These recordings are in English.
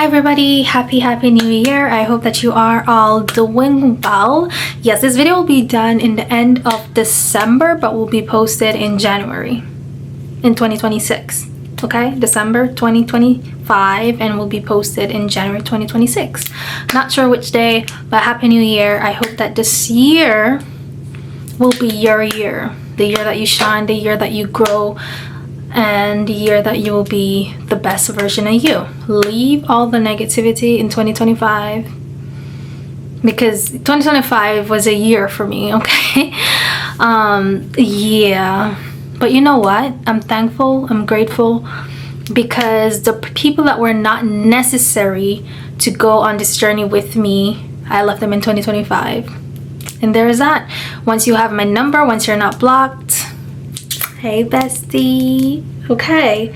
Hi everybody, happy new year. I hope that you are all doing well. Yes, this video will be done in the end of December, but will be posted in January in 2026. Okay, December 2025, and will be posted in January 2026. Not sure which day, but happy new year. I hope that this year will be your year, the year that you shine, the year that you grow, and the year that you will be the best version of you. Leave all the negativity in 2025, because 2025 was a year for me. Okay, yeah, but you know what, I'm thankful, I'm grateful, because the people that were not necessary to go on this journey with me, I left them in 2025. And there's that. Once you have my number, once you're not blocked, hey bestie. Okay,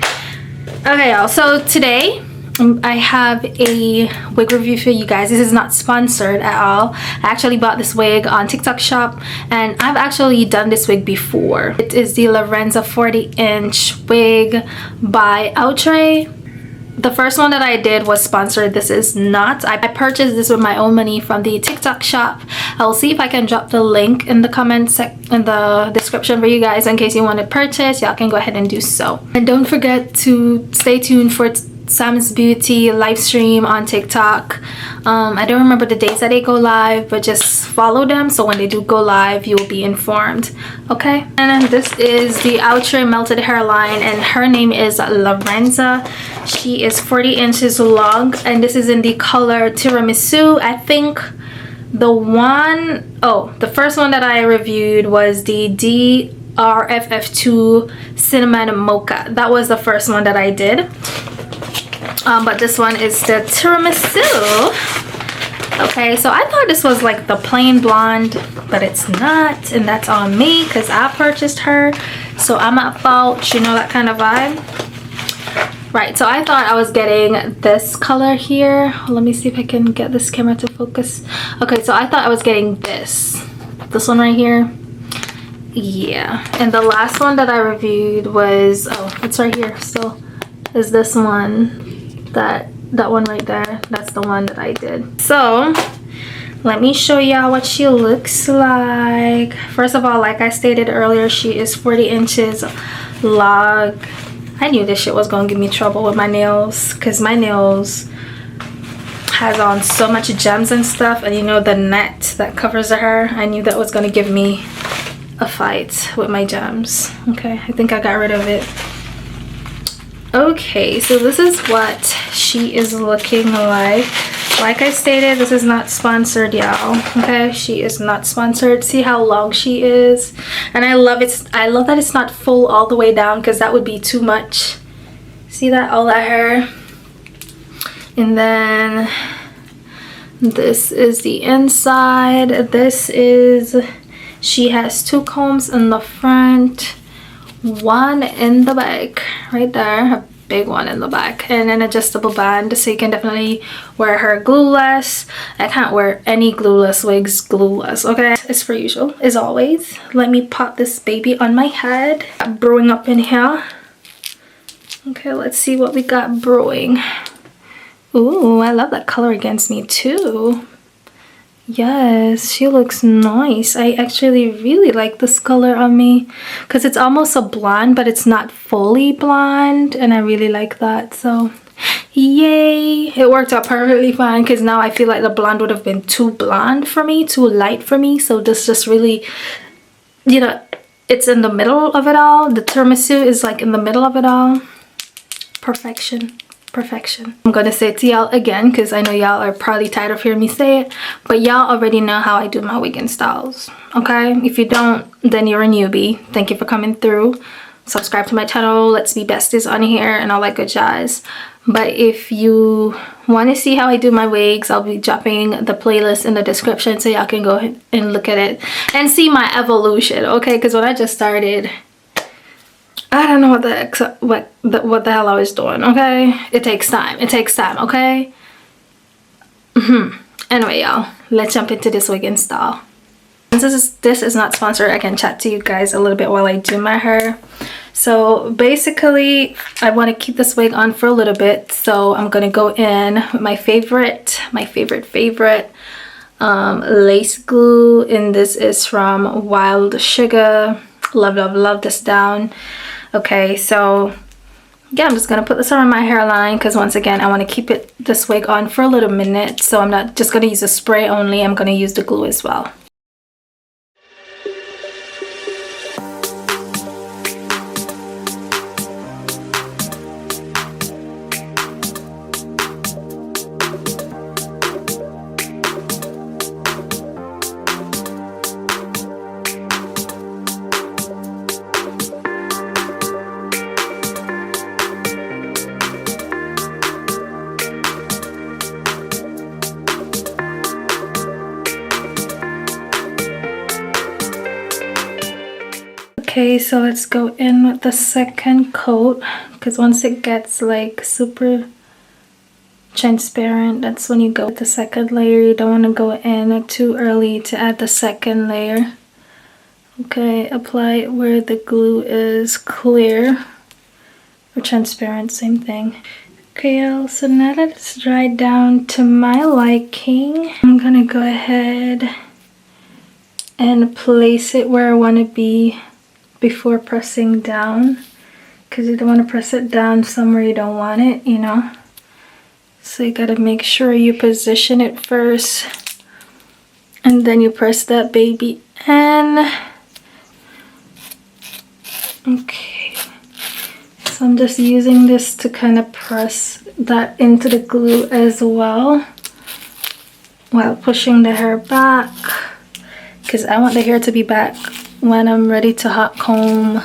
y'all, so today I have a wig review for you guys. This is not sponsored at all. I actually bought this wig on TikTok shop, and I've actually done this wig before. It is the Lorenza 40-inch wig by Outre. The first one that I did was sponsored. This is not. I purchased this with my own money from the TikTok shop. I'll see if I can drop the link in the in the description for you guys in case you want to purchase. Y'all can go ahead and do so. And don't forget to stay tuned for Sam's Beauty live stream on TikTok. I don't remember the days that they go live, but just follow them so when they do go live you will be informed. Okay, and then this is the Outre melted hairline, and her name is Lorenza. She is 40 inches long, and this is in the color tiramisu. I think the first one that I reviewed was the DRFF2 cinnamon mocha. That was the first one that I did. But this one is the tiramisu. Okay, so I thought this was like the plain blonde, but it's not, and that's on me because I purchased her, so I'm at fault, you know, that kind of vibe. Right, so I thought I was getting this color here. Let me see if I can get this camera to focus. Okay, so I thought I was getting this one right here. Yeah, and the last one that I reviewed was, oh, it's right here still, is this one. That one right there, that's the one that I did. So let me show y'all what she looks like. First of all, like I stated earlier, she is 40 inches long. I knew this shit was gonna give me trouble with my nails, because my nails has on so much gems and stuff, and you know the net that covers the hair, I knew that was gonna give me a fight with my gems. Okay, I think I got rid of it. Okay, so this is what she is looking like. Like I stated, this is not sponsored, y'all. Okay, she is not sponsored. See how long she is, and I love it. I love that it's not full all the way down, because that would be too much. See that, all that hair. And then this is the inside. This is, she has two combs in the front, one in the back right there, a big one in the back, and an adjustable band, so you can definitely wear her glueless. I can't wear any glueless wigs glueless. Okay, as per usual, as always, let me pop this baby on my head. Brewing up in here. Okay, let's see what we got brewing. Ooh, I love that color against me too. Yes, she looks nice. I actually really like this color on me, because it's almost a blonde, but it's not fully blonde, and I really like that. So yay, it worked out perfectly fine, because now I feel like the blonde would have been too blonde for me, too light for me. So this just really, you know, it's in the middle of it all. The tiramisu is like in the middle of it all. Perfection. I'm gonna say it to y'all again, because I know y'all are probably tired of hearing me say it, but y'all already know how I do my wig and styles. Okay, if you don't, then you're a newbie. Thank you for coming through. Subscribe to my channel, let's be besties on here, and all that good jazz. But if you want to see how I do my wigs, I'll be dropping the playlist in the description, so y'all can go ahead and look at it and see my evolution. Okay, because when I just started, I don't know what the hell I was doing. Okay, it takes time. Okay. Anyway, y'all, let's jump into this wig and style. This is not sponsored, I can chat to you guys a little bit while I do my hair. So basically, I want to keep this wig on for a little bit, so I'm gonna go in with my favorite lace glue, and this is from Wild Sugar. Love this down. Okay, so yeah, I'm just gonna put this on my hairline because once again I want to keep this wig on for a little minute, so I'm not just gonna use a spray only, I'm gonna use the glue as well. Okay, so let's go in with the second coat, because once it gets like super transparent, that's when you go with the second layer. You don't want to go in too early to add the second layer. Okay, apply it where the glue is clear or transparent, same thing. Okay, y'all, so now that it's dried down to my liking, I'm gonna go ahead and place it where I want to be before pressing down, because you don't want to press it down somewhere you don't want it, you know. So you gotta make sure you position it first and then you press that baby in. Okay, so I'm just using this to kind of press that into the glue as well while pushing the hair back, because I want the hair to be back when I'm ready to hot comb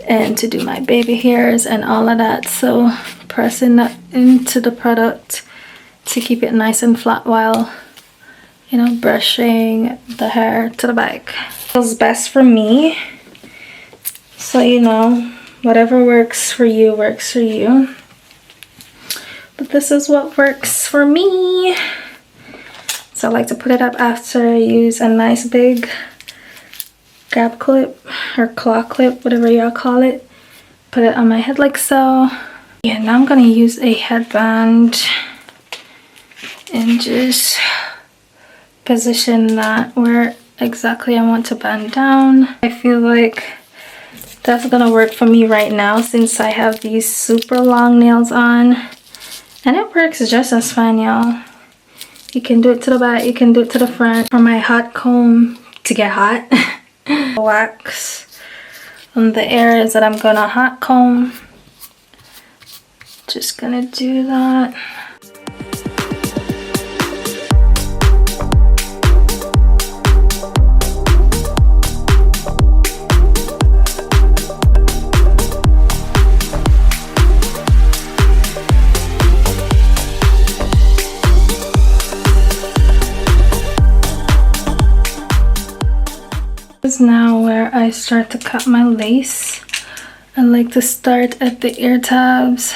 and to do my baby hairs and all of that. So pressing that into the product to keep it nice and flat while, you know, brushing the hair to the back. Feels best for me. So, you know, whatever works for you works for you. But this is what works for me. So I like to put it up after I use a nice big grab clip or claw clip, whatever y'all call it. Put it on my head like so. Yeah, now I'm gonna use a headband and just position that where exactly I want to bend down. I feel like that's gonna work for me right now since I have these super long nails on, and it works just as fine, y'all. You can do it to the back, you can do it to the front. For my hot comb to get hot, wax on the areas that I'm gonna hot comb. Just gonna do that. This is now where I start to cut my lace. I like to start at the ear tabs.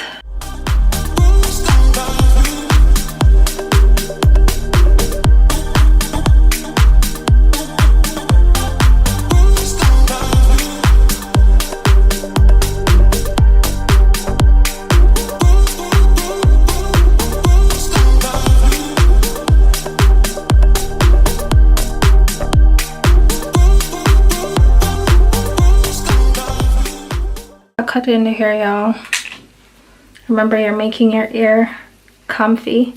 Cut it into here, y'all. Remember, you're making your ear comfy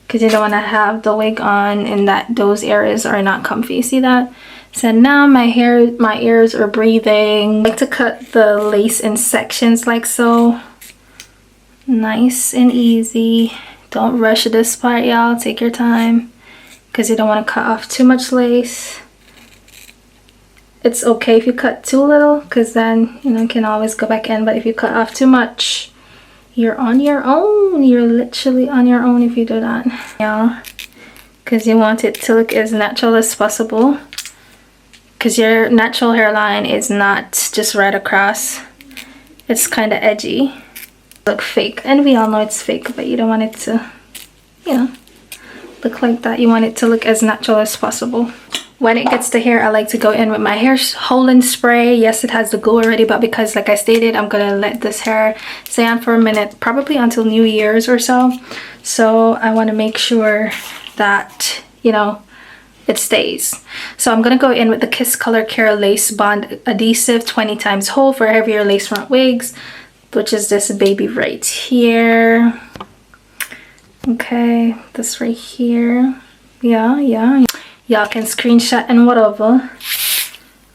because you don't want to have the wig on and those areas are not comfy. See that? So now my ears are breathing. I like to cut the lace in sections like so. Nice and easy. Don't rush this part, y'all. Take your time because you don't want to cut off too much lace. It's okay if you cut too little because then, you know, you can always go back in. But if you cut off too much, you're on your own. You're literally on your own if you do that. Yeah, because you want it to look as natural as possible. Because your natural hairline is not just right across. It's kind of edgy. Look fake. And we all know it's fake, but you don't want it to, you know, look like that. You want it to look as natural as possible. when it gets to here, I like to go in with my hair holding spray. Yes, it has the glue already, but because like I stated, I'm gonna let this hair stay on for a minute, probably until New Year's or so. So I want to make sure that, you know, it stays. So I'm gonna go in with the Kiss Color Care Lace Bond Adhesive 20 times hold for heavier lace front wigs, which is this baby right here. Okay, this right here. Yeah, y'all can screenshot and whatever.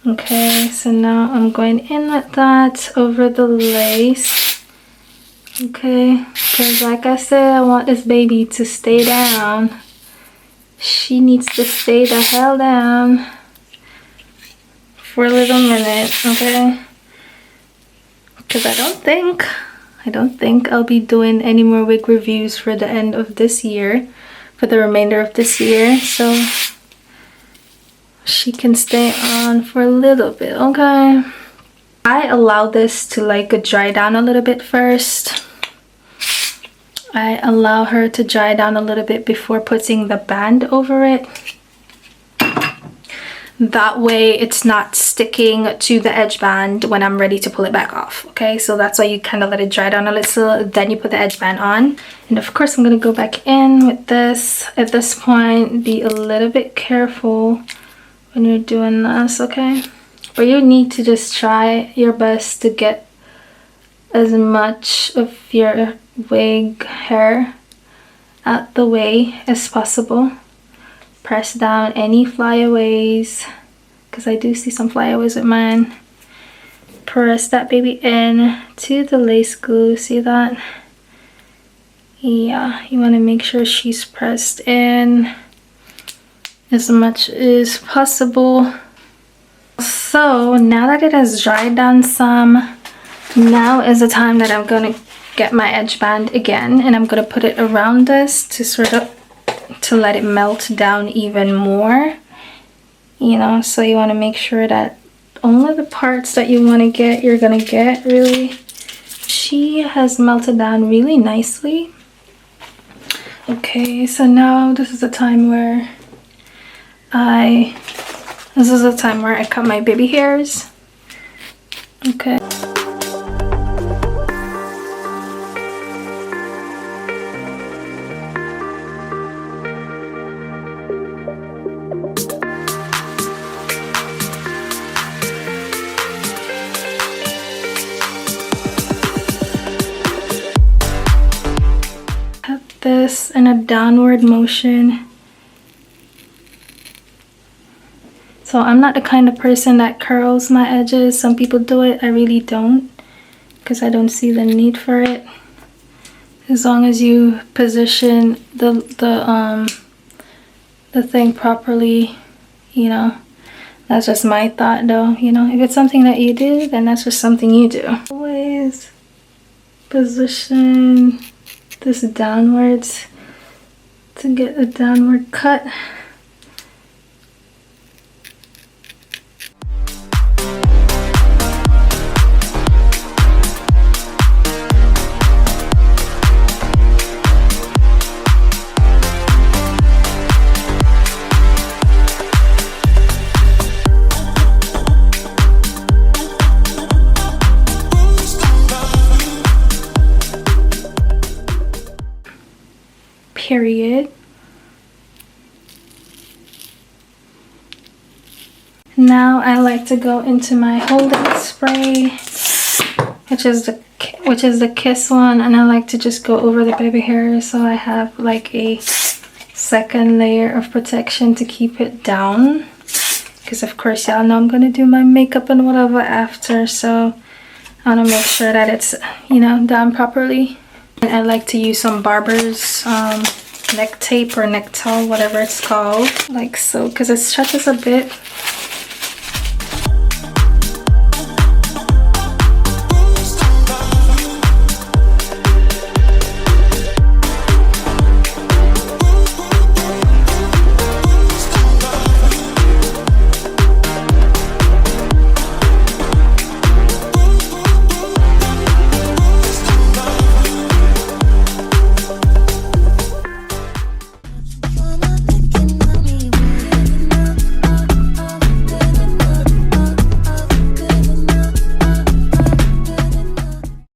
Okay, so now I'm going in with that over the lace. Okay, because like I said, I want this baby to stay down. She needs to stay the hell down for a little minute, okay? Because I don't think I'll be doing any more wig reviews for the end of this year, for the remainder of this year, so she can stay on for a little bit, okay? I allow this to like dry down a little bit first. I allow her to dry down a little bit before putting the band over it. That way it's not sticking to the edge band when I'm ready to pull it back off. Okay, so that's why you kind of let it dry down a little, then you put the edge band on. And of course I'm going to go back in with this. At this point, be a little bit careful when you're doing this, okay? But you need to just try your best to get as much of your wig hair out the way as possible. Press down any flyaways, because I do see some flyaways with mine. Press that baby in to the lace glue. See that? Yeah, you want to make sure she's pressed in as much as possible. So now that it has dried down some, now is the time that I'm going to get my edge band again, and I'm going to put it around this to sort of to let it melt down even more, you know. So you want to make sure that only the parts that you want to get, you're gonna get. Really, she has melted down really nicely. Okay, so now this is the time where I cut my baby hairs. Okay. This in a downward motion. So I'm not the kind of person that curls my edges. Some people do it. I really don't, because I don't see the need for it. As long as you position the thing properly, you know. That's just my thought though, you know. If it's something that you do, then that's just something you do. Always position this downwards to get a downward cut. Period. Now I like to go into my holding spray, which is the Kiss one, and I like to just go over the baby hair so I have like a second layer of protection to keep it down, because of course y'all know I'm gonna do my makeup and whatever after, so I want to make sure that it's, you know, done properly. And I like to use some barber's neck tape or neck towel, whatever it's called, like so, because it stretches a bit.